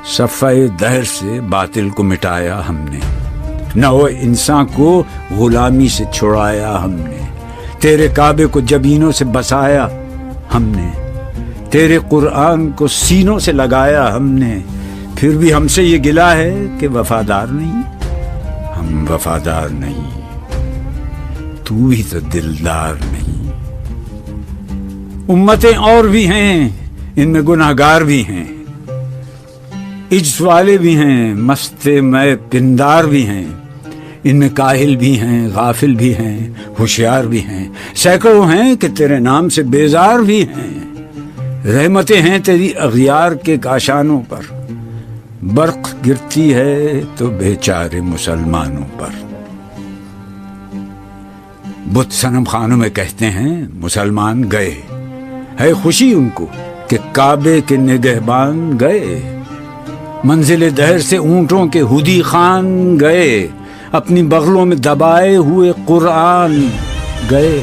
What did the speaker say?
صفحہ دہر سے باطل کو مٹایا ہم نے، نو انسان کو غلامی سے چھڑایا ہم نے، تیرے کعبے کو جبینوں سے بسایا ہم نے، تیرے قرآن کو سینوں سے لگایا ہم نے، پھر بھی ہم سے یہ گلہ ہے کہ وفادار نہیں، ہم وفادار نہیں، تو بھی تو دلدار نہیں۔ امتیں اور بھی ہیں، ان میں گناہگار بھی ہیں، عجز والے بھی ہیں، مست میں پندار بھی ہیں، ان میں کاہل بھی ہیں، غافل بھی ہیں، ہوشیار بھی ہیں، سینکڑوں ہیں کہ تیرے نام سے بیزار بھی ہیں۔ رحمتیں ہیں تیری اغیار کے کاشانوں پر، برق گرتی ہے تو بیچارے مسلمانوں پر۔ بت صنم خانوں میں کہتے ہیں مسلمان گئے، ہے خوشی ان کو کہ کعبے کے نگہبان گئے، منزل دہر سے اونٹوں کے ہدی خان گئے، اپنی بغلوں میں دبائے ہوئے قرآن گئے۔